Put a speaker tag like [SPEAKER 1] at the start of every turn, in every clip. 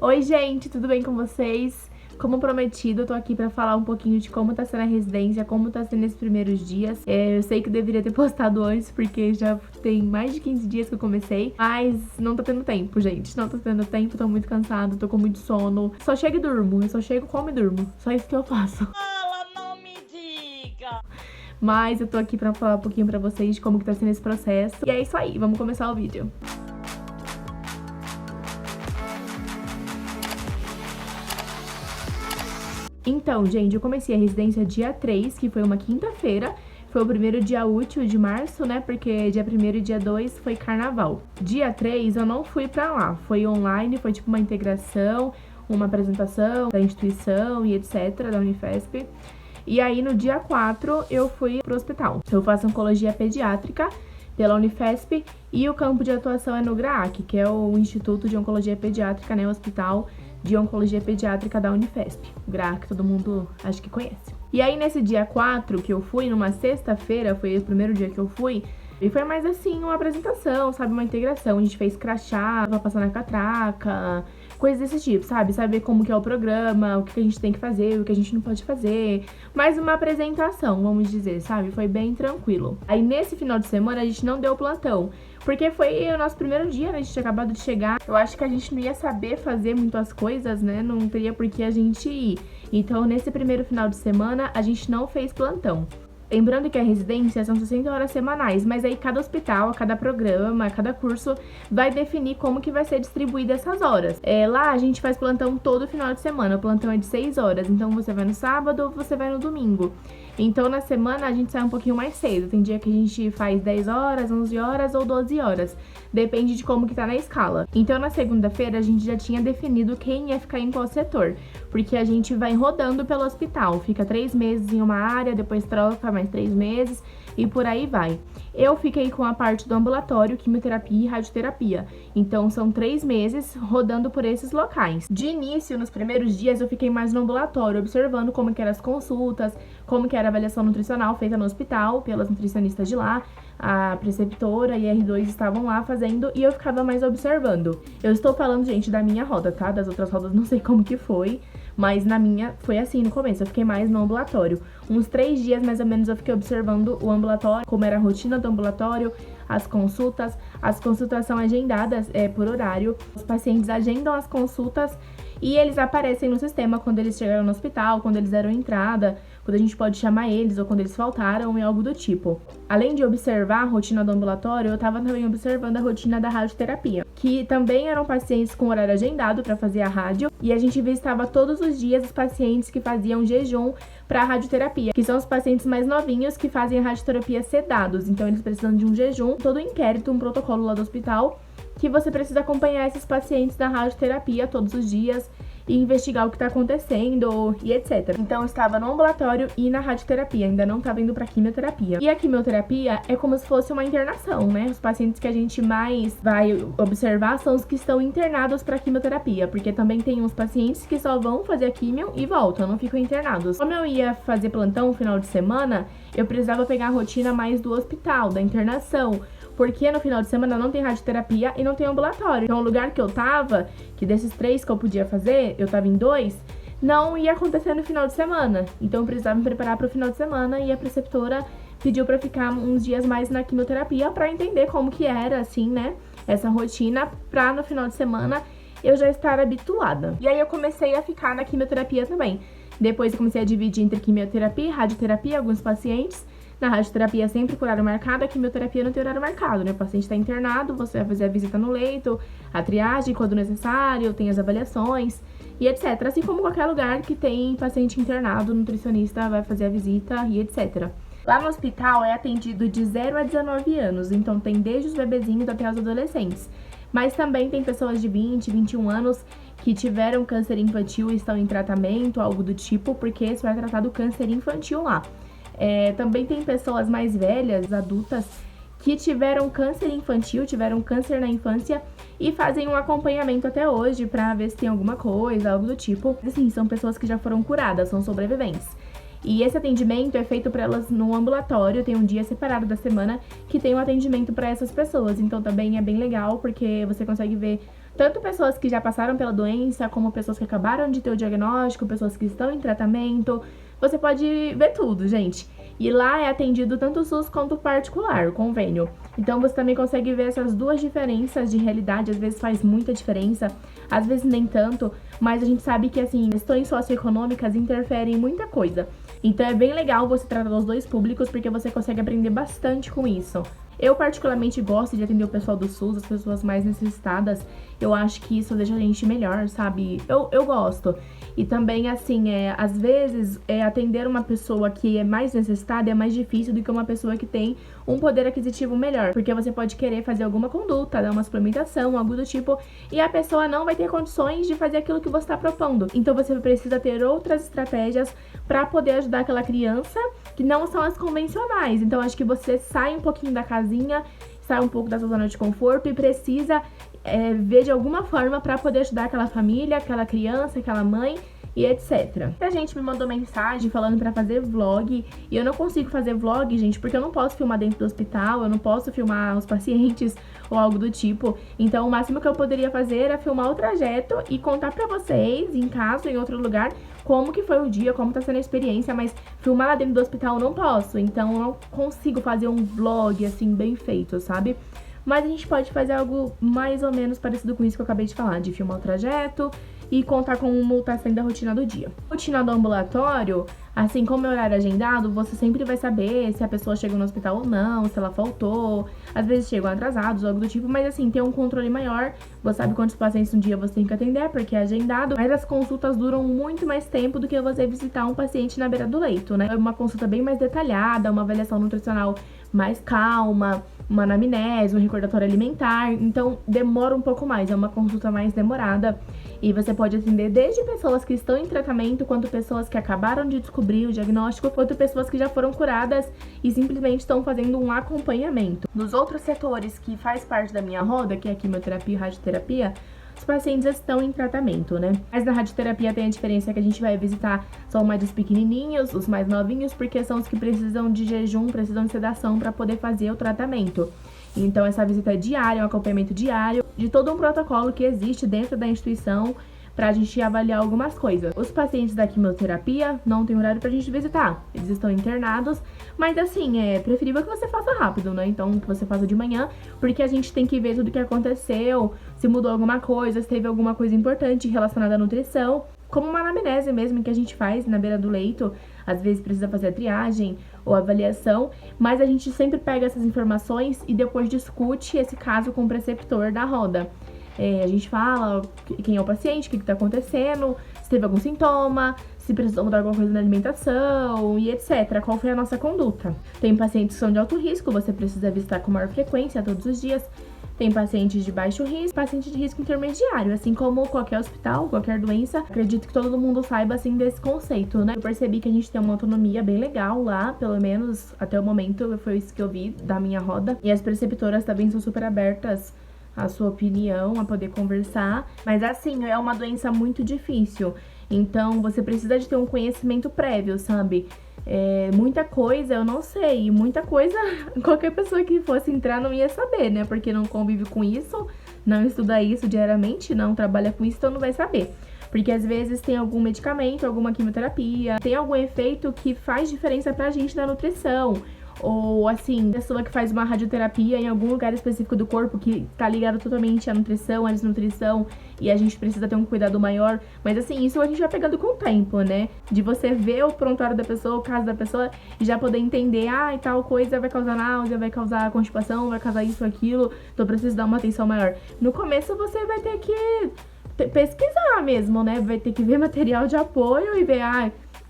[SPEAKER 1] Oi, gente, tudo bem com vocês? Como prometido, eu tô aqui pra falar um pouquinho de como tá sendo a residência, como tá sendo esses primeiros dias. Eu sei que eu deveria ter postado antes, porque já tem mais de 15 dias que eu comecei, mas não tá tendo tempo, gente. Não tá tendo tempo, tô muito cansada, tô com muito sono. Só chego e durmo, eu só chego, como e durmo. Só isso que eu faço.
[SPEAKER 2] Ela não me diga!
[SPEAKER 1] Mas eu tô aqui pra falar um pouquinho pra vocês de como que tá sendo esse processo. E é isso aí, vamos começar o vídeo. Então, gente, eu comecei a residência dia 3, que foi uma quinta-feira. Foi o primeiro dia útil de março, né? Porque dia 1º e dia 2 foi carnaval. Dia 3 eu não fui pra lá. Foi online, foi tipo uma integração, uma apresentação da instituição e etc, da Unifesp. E aí no dia 4 eu fui pro hospital. Eu faço oncologia pediátrica pela Unifesp e o campo de atuação é no GRAAC, que é o Instituto de Oncologia Pediátrica, né? O Hospital de Oncologia Pediátrica da Unifesp. O GRAAC todo mundo acho que conhece. E aí nesse dia 4 que eu fui, numa sexta-feira, foi o primeiro dia que eu fui, e foi mais assim, uma apresentação, sabe, uma integração. A gente fez crachá, pra passar na catraca, coisas desse tipo, sabe? Saber como que é o programa, o que a gente tem que fazer, o que a gente não pode fazer. Mais uma apresentação, vamos dizer, sabe? Foi bem tranquilo. Aí nesse final de semana a gente não deu plantão, porque foi o nosso primeiro dia, né? A gente tinha acabado de chegar. Eu acho que a gente não ia saber fazer muitas coisas, né? Não teria por que a gente ir. Então, nesse primeiro final de semana, a gente não fez plantão. Lembrando que a residência são 60 horas semanais, mas aí cada hospital, cada programa, cada curso vai definir como que vai ser distribuída essas horas. Lá a gente faz plantão todo final de semana, o plantão é de 6 horas, então você vai no sábado ou você vai no domingo. Então na semana a gente sai um pouquinho mais cedo, tem dia que a gente faz 10 horas, 11 horas ou 12 horas, depende de como que tá na escala. Então na segunda-feira a gente já tinha definido quem ia ficar em qual setor, porque a gente vai rodando pelo hospital, fica 3 meses em uma área, depois troca mais 3 meses e por aí vai. Eu fiquei com a parte do ambulatório, quimioterapia e radioterapia. Então são 3 meses rodando por esses locais. De início, nos primeiros dias, eu fiquei mais no ambulatório, observando como que eram as consultas, como que era a avaliação nutricional feita no hospital, pelas nutricionistas de lá. A preceptora e R2 estavam lá fazendo e eu ficava mais observando. Eu estou falando, gente, da minha roda, tá? Das outras rodas não sei como que foi, mas na minha foi assim no começo, eu fiquei mais no ambulatório. Uns 3 dias mais ou menos eu fiquei observando o ambulatório, como era a rotina do ambulatório, as consultas são agendadas por horário, os pacientes agendam as consultas e eles aparecem no sistema quando eles chegaram no hospital, quando eles deram entrada, quando a gente pode chamar eles ou quando eles faltaram e algo do tipo. Além de observar a rotina do ambulatório, eu tava também observando a rotina da radioterapia, que também eram pacientes com horário agendado para fazer a rádio, e a gente visitava todos os dias os pacientes que faziam jejum para radioterapia, que são os pacientes mais novinhos que fazem a radioterapia sedados, então eles precisam de um jejum, todo inquérito, um protocolo lá do hospital, que você precisa acompanhar esses pacientes na radioterapia todos os dias e investigar o que tá acontecendo e etc. Então eu estava no ambulatório e na radioterapia, ainda não estava indo pra quimioterapia. E a quimioterapia é como se fosse uma internação, né? Os pacientes que a gente mais vai observar são os que estão internados pra quimioterapia, porque também tem uns pacientes que só vão fazer a quimio e voltam, não ficam internados. Como eu ia fazer plantão no final de semana, eu precisava pegar a rotina mais do hospital, da internação, porque no final de semana não tem radioterapia e não tem ambulatório. Então o lugar que eu tava, que desses 3 que eu podia fazer, eu tava em 2, não ia acontecer no final de semana. Então eu precisava me preparar pro final de semana e a preceptora pediu pra ficar uns dias mais na quimioterapia pra entender como que era, assim, né, essa rotina, pra no final de semana eu já estar habituada. E aí eu comecei a ficar na quimioterapia também. Depois eu comecei a dividir entre quimioterapia e radioterapia, alguns pacientes. Na radioterapia sempre com horário marcado, a quimioterapia não tem horário marcado, né? O paciente está internado, você vai fazer a visita no leito, a triagem quando necessário, tem as avaliações e etc. Assim como qualquer lugar que tem paciente internado, o nutricionista vai fazer a visita e etc. Lá no hospital é atendido de 0 a 19 anos, então tem desde os bebezinhos até os adolescentes. Mas também tem pessoas de 20, 21 anos que tiveram câncer infantil e estão em tratamento, algo do tipo, porque isso vai tratar do câncer infantil lá. Também tem pessoas mais velhas, adultas, que tiveram câncer infantil, tiveram câncer na infância e fazem um acompanhamento até hoje pra ver se tem alguma coisa, algo do tipo. Assim, são pessoas que já foram curadas, são sobreviventes. E esse atendimento é feito para elas no ambulatório, tem um dia separado da semana que tem um atendimento para essas pessoas. Então também é bem legal, porque você consegue ver tanto pessoas que já passaram pela doença, como pessoas que acabaram de ter o diagnóstico, pessoas que estão em tratamento. Você pode ver tudo, gente. E lá é atendido tanto o SUS quanto o particular, o convênio. Então você também consegue ver essas duas diferenças de realidade. Às vezes faz muita diferença, às vezes nem tanto, mas a gente sabe que, assim, questões socioeconômicas interferem em muita coisa. Então é bem legal você tratar os dois públicos, porque você consegue aprender bastante com isso. Eu particularmente gosto de atender o pessoal do SUS, as pessoas mais necessitadas. Eu acho que isso deixa a gente melhor, sabe? Eu gosto. E também, assim, às vezes, atender uma pessoa que é mais necessitada é mais difícil do que uma pessoa que tem um poder aquisitivo melhor. Porque você pode querer fazer alguma conduta, dar uma suplementação, algo do tipo, e a pessoa não vai ter condições de fazer aquilo que você está propondo. Então você precisa ter outras estratégias para poder ajudar aquela criança que não são as convencionais. Então acho que você sai um pouquinho da casinha, sai um pouco da sua zona de conforto e precisa ver de alguma forma para poder ajudar aquela família, aquela criança, aquela mãe e etc. A gente me mandou mensagem falando pra fazer vlog, e eu não consigo fazer vlog, gente, porque eu não posso filmar dentro do hospital, eu não posso filmar os pacientes ou algo do tipo. Então o máximo que eu poderia fazer era filmar o trajeto e contar pra vocês, em casa ou em outro lugar, como que foi o dia, como tá sendo a experiência, mas filmar lá dentro do hospital eu não posso, então eu não consigo fazer um vlog assim bem feito, sabe? Mas a gente pode fazer algo mais ou menos parecido com isso que eu acabei de falar, de filmar o trajeto e contar como tá sendo a rotina do dia. Rotina do ambulatório, assim como é horário agendado, você sempre vai saber se a pessoa chegou no hospital ou não, se ela faltou, às vezes chegam atrasados, algo do tipo, mas assim, tem um controle maior, você sabe quantos pacientes no dia você tem que atender, porque é agendado, mas as consultas duram muito mais tempo do que você visitar um paciente na beira do leito, né? É uma consulta bem mais detalhada, uma avaliação nutricional mais calma, uma anamnese, um recordatório alimentar, então demora um pouco mais, é uma consulta mais demorada. E você pode atender desde pessoas que estão em tratamento, quanto pessoas que acabaram de descobrir o diagnóstico, quanto pessoas que já foram curadas e simplesmente estão fazendo um acompanhamento. Nos outros setores que faz parte da minha roda, que é a quimioterapia e radioterapia, os pacientes estão em tratamento, né? Mas na radioterapia tem a diferença que a gente vai visitar são mais os pequenininhos, os mais novinhos, porque são os que precisam de jejum, precisam de sedação para poder fazer o tratamento. Então essa visita é diária, um acompanhamento diário de todo um protocolo que existe dentro da instituição pra gente avaliar algumas coisas. Os pacientes da quimioterapia não tem horário pra gente visitar, eles estão internados, mas assim, é preferível que você faça rápido, né? Então que você faça de manhã, porque a gente tem que ver tudo o que aconteceu, se mudou alguma coisa, se teve alguma coisa importante relacionada à nutrição, como uma anamnese mesmo que a gente faz na beira do leito. Às vezes precisa fazer a triagem ou avaliação, mas a gente sempre pega essas informações e depois discute esse caso com o preceptor da roda. A gente fala quem é o paciente, o que está acontecendo, se teve algum sintoma, se precisou mudar alguma coisa na alimentação e etc. Qual foi a nossa conduta. Tem pacientes que são de alto risco, você precisa visitar com maior frequência todos os dias. Tem pacientes de baixo risco, paciente de risco intermediário, assim como qualquer hospital, qualquer doença. Acredito que todo mundo saiba, assim, desse conceito, né? Eu percebi que a gente tem uma autonomia bem legal lá, pelo menos até o momento, foi isso que eu vi da minha roda. E as preceptoras também são super abertas à sua opinião, a poder conversar. Mas assim, é uma doença muito difícil, então você precisa de ter um conhecimento prévio, sabe? Muita coisa eu não sei, muita coisa qualquer pessoa que fosse entrar não ia saber, né? Porque não convive com isso, não estuda isso diariamente, não trabalha com isso, então não vai saber. Porque às vezes tem algum medicamento, alguma quimioterapia, tem algum efeito que faz diferença pra gente na nutrição. Ou assim, pessoa que faz uma radioterapia em algum lugar específico do corpo que tá ligado totalmente à nutrição, à desnutrição, e a gente precisa ter um cuidado maior. Mas assim, isso a gente vai pegando com o tempo, né? De você ver o prontuário da pessoa, o caso da pessoa, e já poder entender, e tal coisa vai causar náusea, vai causar constipação, vai causar isso, aquilo, então preciso dar uma atenção maior. No começo você vai ter que pesquisar mesmo, né? Vai ter que ver material de apoio e ver,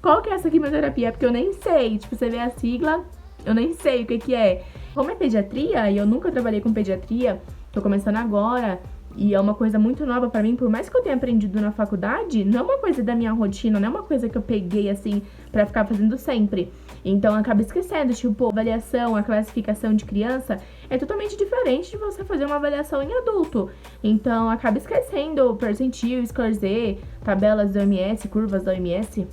[SPEAKER 1] qual que é essa quimioterapia? Porque eu nem sei, tipo, você vê a sigla, eu nem sei o que é. Como é pediatria, e eu nunca trabalhei com pediatria, tô começando agora, e é uma coisa muito nova pra mim, por mais que eu tenha aprendido na faculdade, não é uma coisa da minha rotina, não é uma coisa que eu peguei, assim, pra ficar fazendo sempre. Então, eu acabo esquecendo, tipo, a avaliação, a classificação de criança é totalmente diferente de você fazer uma avaliação em adulto. Então, acaba esquecendo percentil, score Z, tabelas da OMS, curvas da OMS.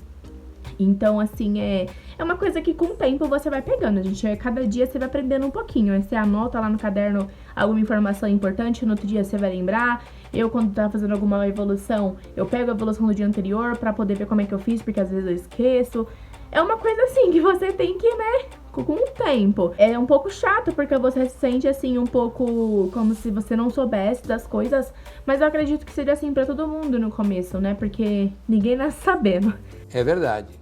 [SPEAKER 1] Então, assim, é uma coisa que com o tempo você vai pegando, gente. Cada dia você vai aprendendo um pouquinho. Aí você anota lá no caderno alguma informação importante, no outro dia você vai lembrar. Eu, quando tá fazendo alguma evolução, eu pego a evolução do dia anterior pra poder ver como é que eu fiz, porque às vezes eu esqueço. É uma coisa assim que você tem que, né, com o tempo. É um pouco chato, porque você se sente assim, um pouco como se você não soubesse das coisas. Mas eu acredito que seja assim pra todo mundo no começo, né? Porque ninguém nasce sabendo.
[SPEAKER 3] É verdade.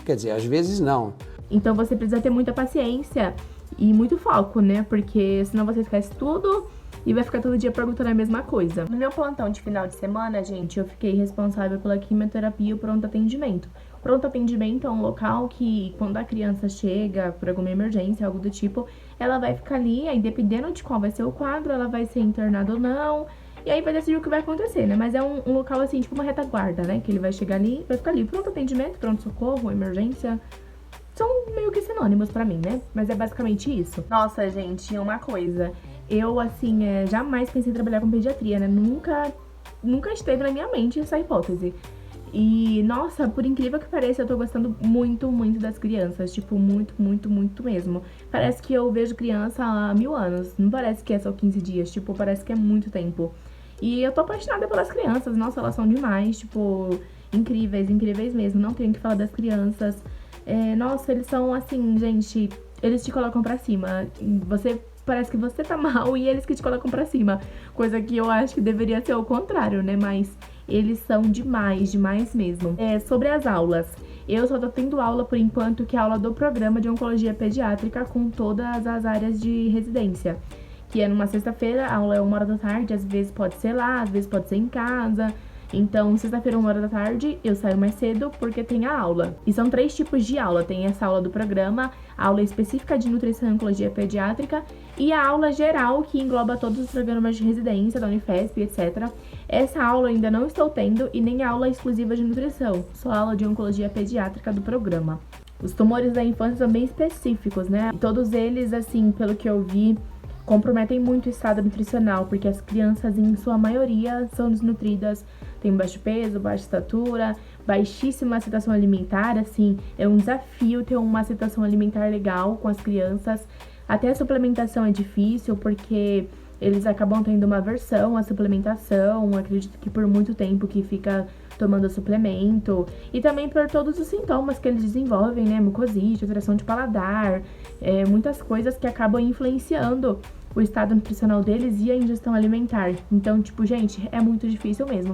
[SPEAKER 3] Quer dizer, às vezes não.
[SPEAKER 1] Então você precisa ter muita paciência e muito foco, né? Porque senão você esquece tudo e vai ficar todo dia perguntando a mesma coisa. No meu plantão de final de semana, gente, eu fiquei responsável pela quimioterapia e o pronto atendimento. Pronto atendimento é um local que, quando a criança chega por alguma emergência, algo do tipo, ela vai ficar ali, aí dependendo de qual vai ser o quadro, ela vai ser internada ou não. E aí vai decidir o que vai acontecer, né? Mas é um local assim, tipo uma retaguarda, né? Que ele vai chegar ali, vai ficar ali, pronto atendimento, pronto socorro, emergência. São meio que sinônimos pra mim, né? Mas é basicamente isso. Nossa, gente, uma coisa. Eu, assim, jamais pensei em trabalhar com pediatria, né? Nunca esteve na minha mente essa hipótese. E, nossa, por incrível que pareça, eu tô gostando muito, muito das crianças. Tipo, muito, muito, muito mesmo. Parece que eu vejo criança há 1000 anos. Não parece que é só 15 dias. Tipo, parece que é muito tempo. E eu tô apaixonada pelas crianças. Nossa, elas são demais. Tipo, incríveis, incríveis mesmo. Não tenho o que falar das crianças. Nossa, eles são assim, gente, eles te colocam pra cima. Você parece que você tá mal e eles que te colocam pra cima. Coisa que eu acho que deveria ser o contrário, né? Mas eles são demais, demais mesmo. Sobre as aulas. Eu só tô tendo aula por enquanto, que é a aula do programa de oncologia pediátrica com todas as áreas de residência. Que é numa sexta-feira, a aula é 1h da tarde, às vezes pode ser lá, às vezes pode ser em casa. Então, sexta-feira, 1h da tarde, eu saio mais cedo porque tem a aula. E são 3 tipos de aula. Tem essa aula do programa, a aula específica de nutrição e oncologia pediátrica e a aula geral, que engloba todos os programas de residência da Unifesp, etc. Essa aula eu ainda não estou tendo e nem a aula exclusiva de nutrição, só a aula de oncologia pediátrica do programa. Os tumores da infância são bem específicos, né? E todos eles, assim, pelo que eu vi, comprometem muito o estado nutricional, porque as crianças, em sua maioria, são desnutridas, têm baixo peso, baixa estatura, baixíssima aceitação alimentar, assim, é um desafio ter uma aceitação alimentar legal com as crianças. Até a suplementação é difícil, porque eles acabam tendo uma aversão à suplementação, acredito que por muito tempo que fica tomando suplemento, e também por todos os sintomas que eles desenvolvem, né, mucosite, alteração de paladar, muitas coisas que acabam influenciando o estado nutricional deles e a ingestão alimentar. Então, tipo, gente, é muito difícil mesmo.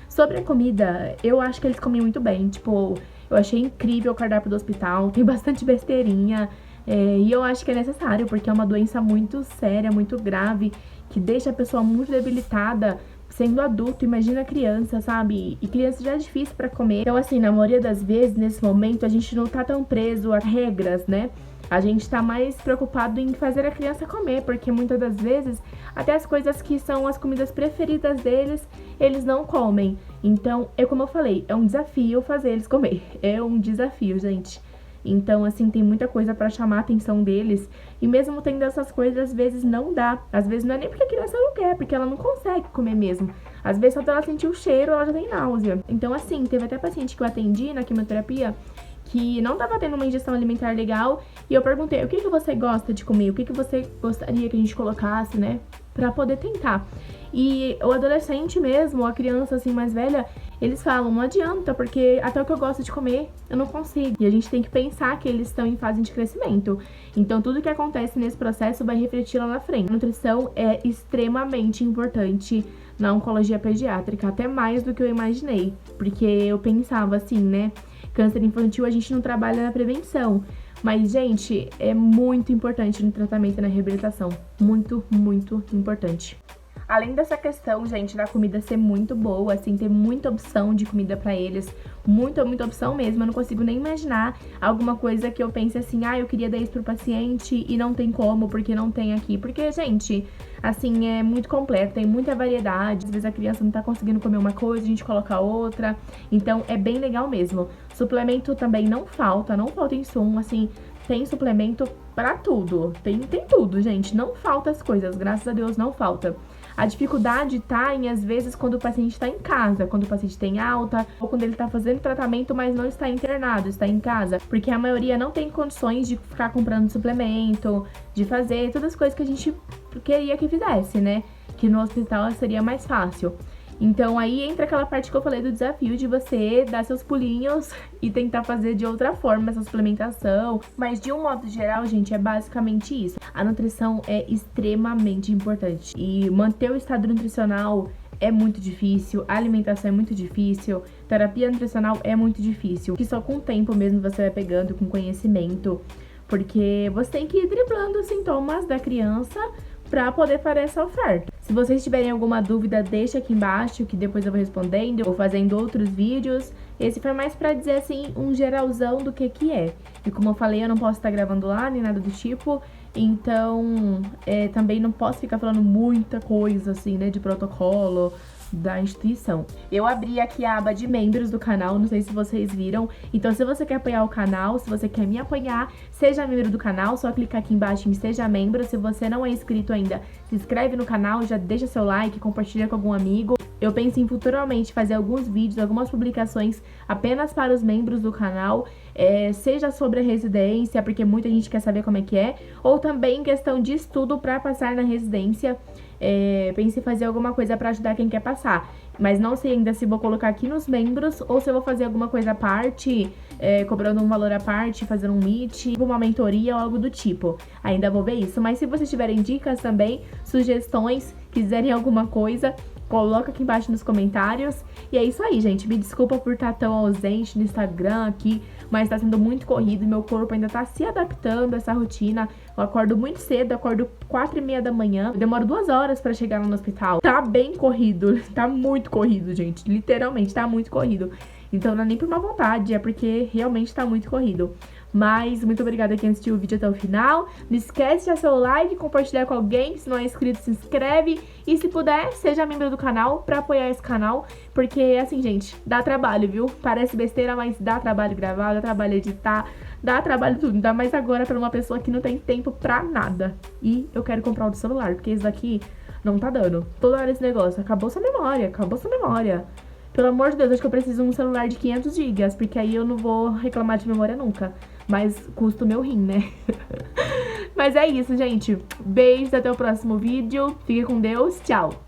[SPEAKER 1] Sobre a comida, eu acho que eles comem muito bem, tipo, eu achei incrível o cardápio do hospital, tem bastante besteirinha, e eu acho que é necessário, porque é uma doença muito séria, muito grave, que deixa a pessoa muito debilitada. Sendo adulto, imagina criança, sabe? E criança já é difícil pra comer. Então, assim, na maioria das vezes, nesse momento, a gente não tá tão preso a regras, né? A gente tá mais preocupado em fazer a criança comer, porque muitas das vezes, até as coisas que são as comidas preferidas deles, eles não comem. Então, como eu falei, é um desafio fazer eles comer. É um desafio, gente. Então, assim, tem muita coisa pra chamar a atenção deles. E mesmo tendo essas coisas, às vezes não dá. Às vezes não é nem porque a criança não quer, porque ela não consegue comer mesmo. Às vezes só ela sentir o cheiro, ela já tem náusea. Então, assim, teve até paciente que eu atendi na quimioterapia que não tava tendo uma ingestão alimentar legal. E eu perguntei, o que você gosta de comer? O que você gostaria que a gente colocasse, né? Pra poder tentar. E o adolescente mesmo, a criança assim mais velha, eles falam, não adianta, porque até o que eu gosto de comer, eu não consigo. E a gente tem que pensar que eles estão em fase de crescimento. Então, tudo que acontece nesse processo vai refletir lá na frente. A nutrição é extremamente importante na oncologia pediátrica, até mais do que eu imaginei. Porque eu pensava assim, né? Câncer infantil a gente não trabalha na prevenção. Mas, gente, é muito importante no tratamento e na reabilitação. Muito, muito importante. Além dessa questão, gente, da comida ser muito boa, assim, ter muita opção de comida pra eles, muita, muita opção mesmo, eu não consigo nem imaginar alguma coisa que eu pense assim, eu queria dar isso pro paciente e não tem como, porque não tem aqui. Porque, gente, assim, é muito completo, tem muita variedade, às vezes a criança não tá conseguindo comer uma coisa, a gente coloca outra, então é bem legal mesmo. Suplemento também não falta insumo, assim, tem suplemento pra tudo, tem tudo, gente, não falta as coisas, graças a Deus não falta. A dificuldade tá em, às vezes, quando o paciente está em casa, quando o paciente tem alta, ou quando ele está fazendo tratamento, mas não está internado, está em casa. Porque a maioria não tem condições de ficar comprando suplemento, de fazer todas as coisas que a gente queria que fizesse, né? que no hospital seria mais fácil. Então aí entra aquela parte que eu falei do desafio de você dar seus pulinhos e tentar fazer de outra forma essa suplementação. Mas de um modo geral, gente, é basicamente isso. A nutrição é extremamente importante. E manter o estado nutricional é muito difícil, a alimentação é muito difícil, terapia nutricional é muito difícil. Que só com o tempo mesmo você vai pegando, com conhecimento. Porque você tem que ir driblando os sintomas da criança pra poder fazer essa oferta. Se vocês tiverem alguma dúvida, deixa aqui embaixo que depois eu vou respondendo ou fazendo outros vídeos. Esse foi mais pra dizer assim, um geralzão do que é. E como eu falei, eu não posso estar gravando lá, nem nada do tipo. Então, também não posso ficar falando muita coisa assim, né, de protocolo da instituição. Eu abri aqui a aba de membros do canal, não sei se vocês viram. Então, se você quer apoiar o canal, se você quer me apoiar, seja membro do canal, só clicar aqui embaixo em seja membro. Se você não é inscrito ainda, se inscreve no canal, já deixa seu like, compartilha com algum amigo. Eu penso em futuramente fazer alguns vídeos, algumas publicações apenas para os membros do canal, seja sobre a residência, porque muita gente quer saber como é que é, ou também em questão de estudo para passar na residência. Pense em fazer alguma coisa para ajudar quem quer passar, mas não sei ainda se vou colocar aqui nos membros ou se eu vou fazer alguma coisa à parte, cobrando um valor à parte, fazendo um meet, uma mentoria ou algo do tipo. Ainda vou ver isso, mas se vocês tiverem dicas também, sugestões, quiserem alguma coisa, coloca aqui embaixo nos comentários. E é isso aí, gente. Me desculpa por estar tão ausente no Instagram aqui, mas tá sendo muito corrido e meu corpo ainda tá se adaptando a essa rotina. Eu acordo muito cedo, acordo 4h30 da manhã. Eu demoro 2 horas pra chegar lá no hospital. Tá bem corrido, tá muito corrido, gente. Literalmente, tá muito corrido. Então não é nem por má vontade, é porque realmente tá muito corrido. Mas muito obrigada a quem assistiu o vídeo até o final. Não esquece de deixar seu like, compartilhar com alguém. Se não é inscrito, se inscreve. E se puder, seja membro do canal pra apoiar esse canal. Porque, assim, gente, dá trabalho, viu? Parece besteira, mas dá trabalho gravar, dá trabalho editar, dá trabalho tudo. Ainda mais agora pra uma pessoa que não tem tempo pra nada. E eu quero comprar outro celular, porque esse daqui não tá dando. Toda hora esse negócio. Acabou sua memória, acabou sua memória. Pelo amor de Deus, acho que eu preciso de um celular de 500 GB, porque aí eu não vou reclamar de memória nunca. Mas custa o meu rim, né? Mas é isso, gente. Beijos, até o próximo vídeo. Fique com Deus. Tchau.